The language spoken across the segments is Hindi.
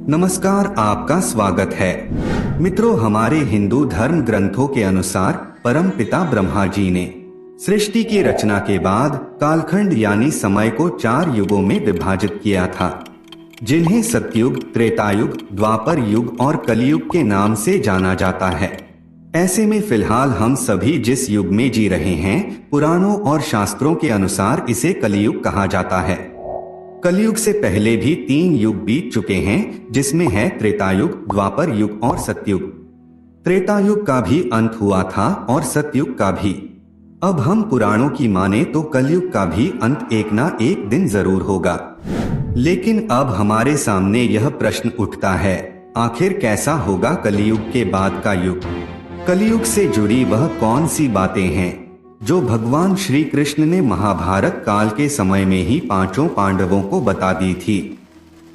नमस्कार, आपका स्वागत है। मित्रों, हमारे हिंदू धर्म ग्रंथों के अनुसार परम पिता ब्रह्मा जी ने सृष्टि की रचना के बाद कालखंड यानी समय को 4 युगों में विभाजित किया था, जिन्हें सतयुग, त्रेतायुग, द्वापर युग और कलयुग के नाम से जाना जाता है। ऐसे में फिलहाल हम सभी जिस युग में जी रहे हैं, पुराणों और शास्त्रों के अनुसार इसे कलयुग कहा जाता है। कलयुग से पहले भी 3 युग बीत चुके हैं, जिसमें है त्रेतायुग, द्वापर युग और सतयुग। त्रेतायुग का भी अंत हुआ था और सतयुग का भी। अब हम पुराणों की माने तो कलयुग का भी अंत एक ना एक दिन जरूर होगा। लेकिन अब हमारे सामने यह प्रश्न उठता है, आखिर कैसा होगा कलयुग के बाद का युग? कलयुग से जुड़ी वह कौन सी बातें हैं जो भगवान श्री कृष्ण ने महाभारत काल के समय में ही 5 पांडवों को बता दी थी।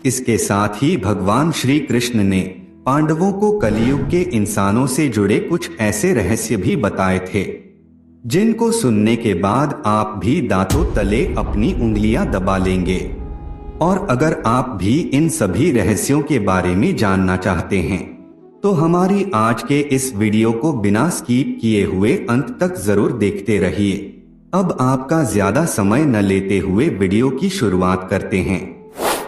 इसके साथ ही भगवान श्री कृष्ण ने पांडवों को कलयुग के इंसानों से जुड़े कुछ ऐसे रहस्य भी बताए थे, जिनको सुनने के बाद आप भी दांतों तले अपनी उंगलियां दबा लेंगे। और अगर आप भी इन सभी रहस्यों के बारे में जानना चाहते हैं तो हमारी आज के इस वीडियो को बिना स्किप किए हुए अंत तक जरूर देखते रहिए। अब आपका ज्यादा समय न लेते हुए वीडियो की शुरुआत करते हैं।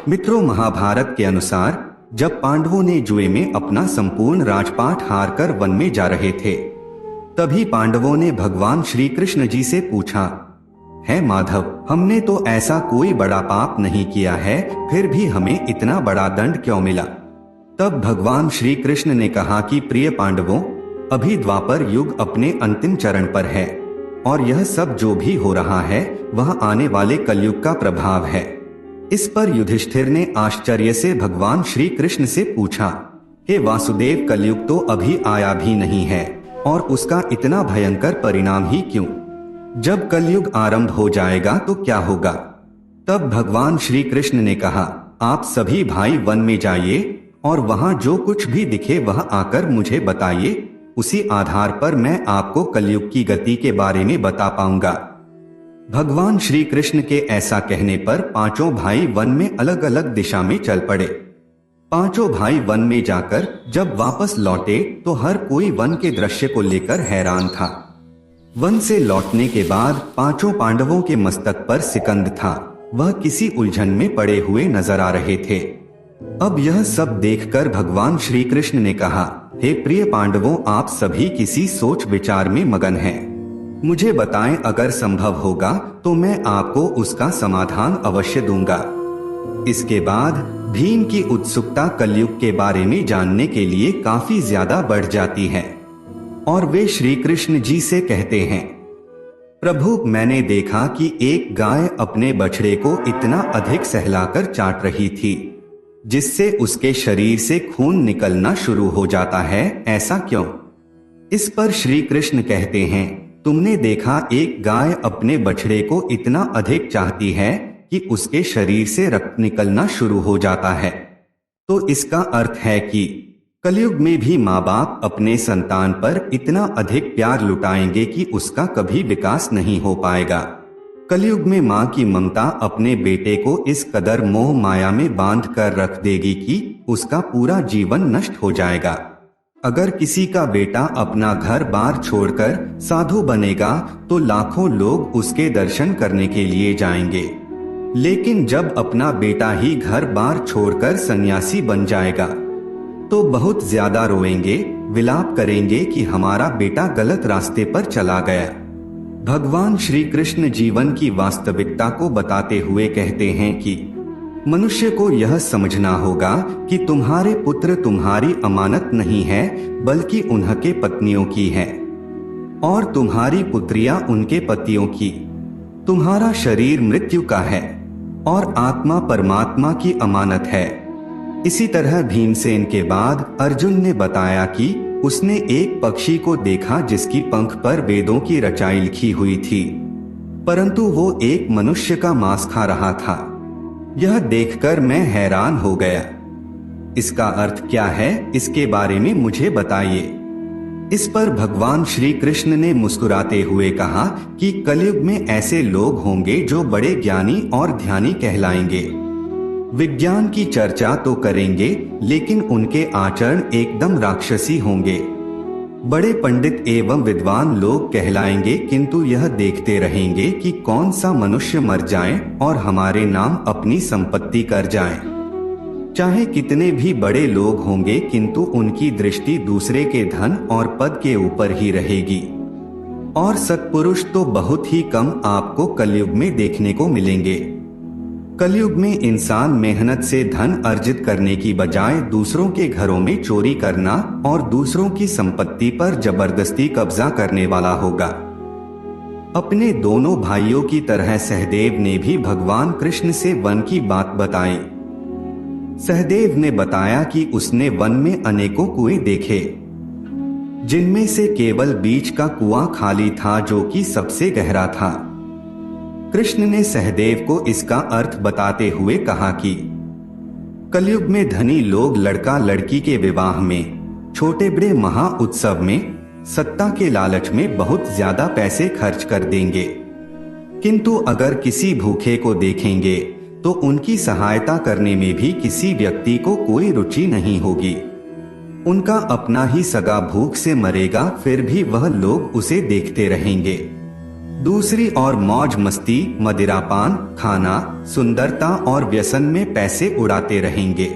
मित्रों, महाभारत के अनुसार जब पांडवों ने जुए में अपना संपूर्ण राजपाट हारकर वन में जा रहे थे, तभी पांडवों ने भगवान श्री कृष्ण जी से पूछा, है माधव, हमने तो ऐसा कोई बड़ा पाप नहीं किया है, फिर भी हमें इतना बड़ा दंड क्यों मिला? तब भगवान श्री कृष्ण ने कहा कि प्रिय पांडवों, अभी द्वापर युग अपने अंतिम चरण पर है और यह सब जो भी हो रहा है वह आने वाले कलयुग का प्रभाव है। इस पर युधिष्ठिर ने आश्चर्य से भगवान श्री कृष्ण से पूछा, हे वासुदेव, कलयुग तो अभी आया भी नहीं है और उसका इतना भयंकर परिणाम ही क्यों? जब कलयुग आरंभ हो जाएगा तो क्या होगा? तब भगवान श्री कृष्ण ने कहा, आप सभी भाई वन में जाइए और वहां जो कुछ भी दिखे वह आकर मुझे बताइए। उसी आधार पर मैं आपको कलयुग की गति के बारे में बता पाऊंगा। भगवान श्री कृष्ण के ऐसा कहने पर 5 भाई वन में अलग अलग दिशा में चल पड़े। 5 भाई वन में जाकर जब वापस लौटे तो हर कोई वन के दृश्य को लेकर हैरान था। वन से लौटने के बाद 5 पांडवों के मस्तक पर सिकंद था, वह किसी उलझन में पड़े हुए नजर आ रहे थे। अब यह सब देखकर भगवान श्री कृष्ण ने कहा, हे प्रिय पांडवों, आप सभी किसी सोच विचार में मगन हैं। मुझे बताएं, अगर संभव होगा तो मैं आपको उसका समाधान अवश्य दूंगा। इसके बाद भीम की उत्सुकता कलयुग के बारे में जानने के लिए काफी ज्यादा बढ़ जाती है और वे श्री कृष्ण जी से कहते हैं, प्रभु, मैंने देखा कि एक गाय अपने बछड़े को इतना अधिक सहलाकर चाट रही थी जिससे उसके शरीर से खून निकलना शुरू हो जाता है, ऐसा क्यों? इस पर श्री कृष्ण कहते हैं, तुमने देखा एक गाय अपने बछड़े को इतना अधिक चाहती है कि उसके शरीर से रक्त निकलना शुरू हो जाता है, तो इसका अर्थ है कि कलयुग में भी माँ बाप अपने संतान पर इतना अधिक प्यार लुटाएंगे कि उसका कभी विकास नहीं हो पाएगा। कलयुग में माँ की ममता अपने बेटे को इस कदर मोह माया में बांध कर रख देगी कि उसका पूरा जीवन नष्ट हो जाएगा। अगर किसी का बेटा अपना घर बार छोड़कर साधु बनेगा तो लाखों लोग उसके दर्शन करने के लिए जाएंगे, लेकिन जब अपना बेटा ही घर बार छोड़कर सन्यासी बन जाएगा तो बहुत ज्यादा रोएंगे, विलाप करेंगे कि हमारा बेटा गलत रास्ते पर चला गया। भगवान श्री कृष्ण जीवन की वास्तविकता को बताते हुए कहते हैं कि मनुष्य को यह समझना होगा कि तुम्हारे पुत्र तुम्हारी अमानत नहीं है, बल्कि उनके पत्नियों की है, और तुम्हारी पुत्रियां उनके पतियों की। तुम्हारा शरीर मृत्यु का है और आत्मा परमात्मा की अमानत है। इसी तरह भीमसेन के बाद अर्जुन ने बताया कि उसने एक पक्षी को देखा जिसकी पंख पर वेदों की रचाई लिखी हुई थी, परंतु वो एक मनुष्य का मांस खा रहा था। यह देखकर मैं हैरान हो गया। इसका अर्थ क्या है, इसके बारे में मुझे बताइए। इस पर भगवान श्री कृष्ण ने मुस्कुराते हुए कहा कि कलयुग में ऐसे लोग होंगे जो बड़े ज्ञानी और ध्यानी कहलाएंगे। विज्ञान की चर्चा तो करेंगे, लेकिन उनके आचरण एकदम राक्षसी होंगे। बड़े पंडित एवं विद्वान लोग कहलाएंगे, किंतु यह देखते रहेंगे कि कौन सा मनुष्य मर जाए और हमारे नाम अपनी संपत्ति कर जाए। चाहे कितने भी बड़े लोग होंगे, किंतु उनकी दृष्टि दूसरे के धन और पद के ऊपर ही रहेगी। और सत्पुरुष तो बहुत ही कम आपको कलयुग में देखने को मिलेंगे। कलयुग में इंसान मेहनत से धन अर्जित करने की बजाय दूसरों के घरों में चोरी करना और दूसरों की संपत्ति पर जबरदस्ती कब्जा करने वाला होगा। अपने दोनों भाइयों की तरह सहदेव ने भी भगवान कृष्ण से वन की बात बताई। सहदेव ने बताया कि उसने वन में अनेकों कुएं देखे, जिनमें से केवल बीच का कुआं खाली था, जो कि सबसे गहरा था। कृष्ण ने सहदेव को इसका अर्थ बताते हुए कहा कि कलयुग में धनी लोग लड़का लड़की के विवाह में, छोटे बड़े महा उत्सव में, सत्ता के लालच में बहुत ज्यादा पैसे खर्च कर देंगे, किंतु अगर किसी भूखे को देखेंगे तो उनकी सहायता करने में भी किसी व्यक्ति को कोई रुचि नहीं होगी। उनका अपना ही सगा भूख से मरेगा, फिर भी वह लोग उसे देखते रहेंगे। दूसरी ओर मौज मस्ती, मदिरापान, खाना, सुंदरता और व्यसन में पैसे उड़ाते रहेंगे,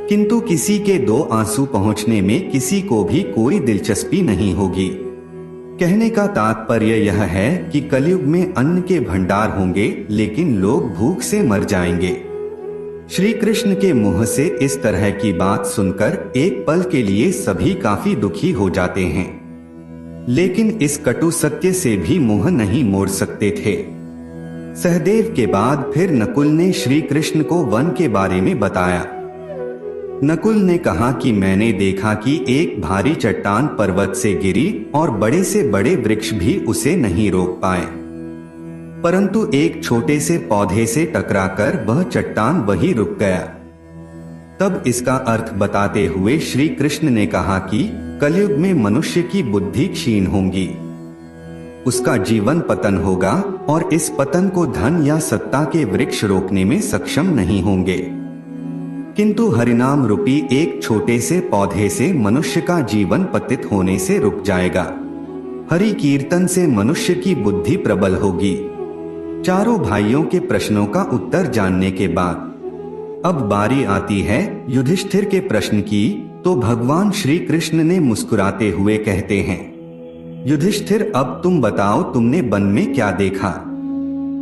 किंतु किसी के दो आंसू पहुंचने में किसी को भी कोई दिलचस्पी नहीं होगी। कहने का तात्पर्य यह है कि कलयुग में अन्न के भंडार होंगे, लेकिन लोग भूख से मर जाएंगे। श्री कृष्ण के मुंह से इस तरह की बात सुनकर एक पल के लिए सभी काफी दुखी हो जाते हैं, लेकिन इस कटु सत्य से भी मुंह नहीं मोड़ सकते थे। सहदेव के बाद फिर नकुल ने श्री कृष्ण को वन के बारे में बताया। नकुल ने कहा कि मैंने देखा कि एक भारी चट्टान पर्वत से गिरी और बड़े से बड़े वृक्ष भी उसे नहीं रोक पाए, परंतु एक छोटे से पौधे से टकराकर वह चट्टान वहीं रुक गया। तब इसका अर्थ बताते हुए श्री कृष्ण ने कहा कि कलयुग में मनुष्य की बुद्धि क्षीण होगी, उसका जीवन पतन होगा और इस पतन को धन या सत्ता के वृक्ष रोकने में सक्षम नहीं होंगे, किंतु हरिनाम रूपी एक छोटे से पौधे से मनुष्य का जीवन पतित होने से रुक जाएगा। हरि कीर्तन से मनुष्य की बुद्धि प्रबल होगी। चारों भाइयों के प्रश्नों का उत्तर जानने के बाद अब बारी आती है युधिष्ठिर के प्रश्न की, तो भगवान श्री कृष्ण ने मुस्कुराते हुए कहते हैं, युधिष्ठिर अब तुम बताओ, तुमने वन में क्या देखा?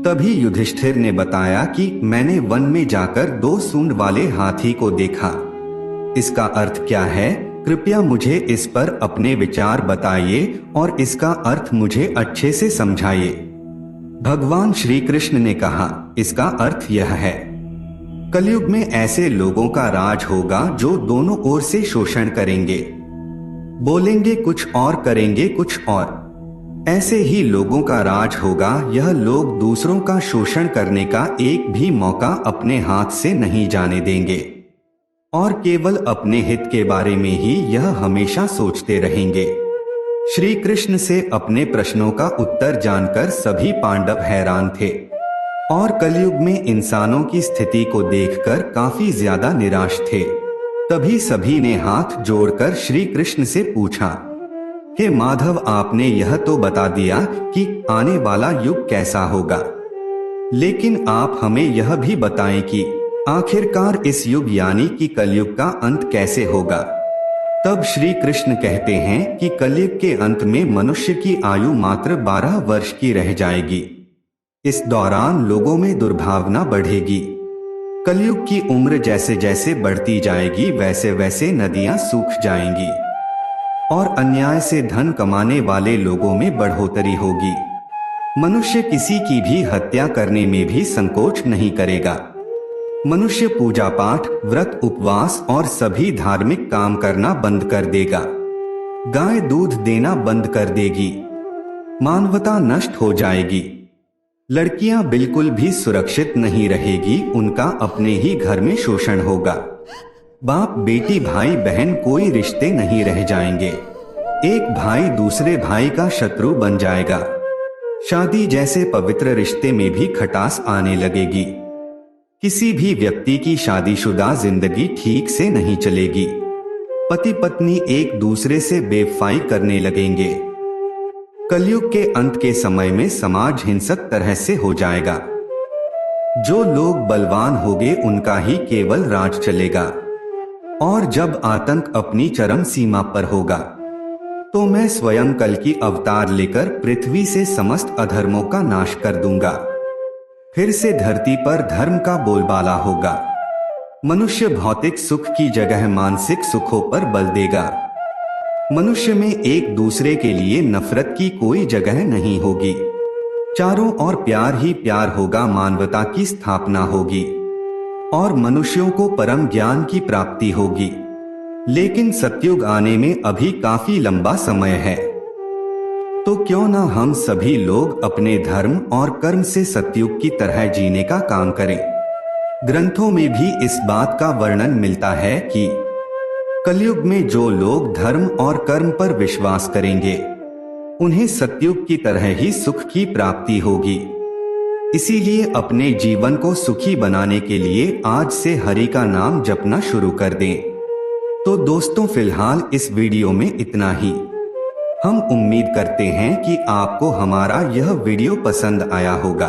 तभी युधिष्ठिर ने बताया कि मैंने वन में जाकर 2 सूंड वाले हाथी को देखा। इसका अर्थ क्या है? कृपया मुझे इस पर अपने विचार बताइए और इसका अर्थ मुझे अच्छे से समझाइए। भगवान श्री कृष्ण ने कहा, इसका अर्थ यह है, कलयुग में ऐसे लोगों का राज होगा जो दोनों ओर से शोषण करेंगे, बोलेंगे कुछ और करेंगे कुछ और। ऐसे ही लोगों का राज होगा। यह लोग दूसरों का शोषण करने का एक भी मौका अपने हाथ से नहीं जाने देंगे और केवल अपने हित के बारे में ही यह हमेशा सोचते रहेंगे। श्री कृष्ण से अपने प्रश्नों का उत्तर जानकर सभी पांडव हैरान थे और कलयुग में इंसानों की स्थिति को देखकर काफी ज्यादा निराश थे। तभी सभी ने हाथ जोड़कर श्री कृष्ण से पूछा कि माधव, आपने यह तो बता दिया कि आने वाला युग कैसा होगा, लेकिन आप हमें यह भी बताएं कि आखिरकार इस युग यानी कि कलयुग का अंत कैसे होगा। तब श्री कृष्ण कहते हैं कि कलयुग के अंत में मनुष्य की आयु मात्र 12 वर्ष की रह जाएगी। इस दौरान लोगों में दुर्भावना बढ़ेगी। कलयुग की उम्र जैसे जैसे बढ़ती जाएगी वैसे वैसे नदियां सूख जाएंगी और अन्याय से धन कमाने वाले लोगों में बढ़ोतरी होगी। मनुष्य किसी की भी हत्या करने में भी संकोच नहीं करेगा। मनुष्य पूजा पाठ, व्रत, उपवास और सभी धार्मिक काम करना बंद कर देगा। गाय दूध देना बंद कर देगी। मानवता नष्ट हो जाएगी। लड़कियां बिल्कुल भी सुरक्षित नहीं रहेगी, उनका अपने ही घर में शोषण होगा। बाप बेटी, भाई बहन, कोई रिश्ते नहीं रह जाएंगे। एक भाई दूसरे भाई का शत्रु बन जाएगा। शादी जैसे पवित्र रिश्ते में भी खटास आने लगेगी। किसी भी व्यक्ति की शादीशुदा जिंदगी ठीक से नहीं चलेगी। पति पत्नी एक दूसरे से बेवफाई करने लगेंगे। कलयुग के अंत के समय में समाज हिंसक तरह से हो जाएगा। जो लोग बलवान होंगे उनका ही केवल राज चलेगा। और जब आतंक अपनी चरम सीमा पर होगा तो मैं स्वयं कल की अवतार लेकर पृथ्वी से समस्त अधर्मों का नाश कर दूंगा। फिर से धरती पर धर्म का बोलबाला होगा। मनुष्य भौतिक सुख की जगह मानसिक सुखों पर बल देगा। मनुष्य में एक दूसरे के लिए नफरत की कोई जगह नहीं होगी। चारों ओर प्यार ही प्यार होगा। मानवता की स्थापना होगी और मनुष्यों को परम ज्ञान की प्राप्ति होगी। लेकिन सतयुग आने में अभी काफी लंबा समय है। तो क्यों ना हम सभी लोग अपने धर्म और कर्म से सतयुग की तरह जीने का काम करें। ग्रंथों में भी इस बात का वर्णन मिलता है कि कलयुग में जो लोग धर्म और कर्म पर विश्वास करेंगे उन्हें सतयुग की तरह ही सुख की प्राप्ति होगी। इसीलिए अपने जीवन को सुखी बनाने के लिए आज से हरि का नाम जपना शुरू कर दें। तो दोस्तों, फिलहाल इस वीडियो में इतना ही। हम उम्मीद करते हैं कि आपको हमारा यह वीडियो पसंद आया होगा।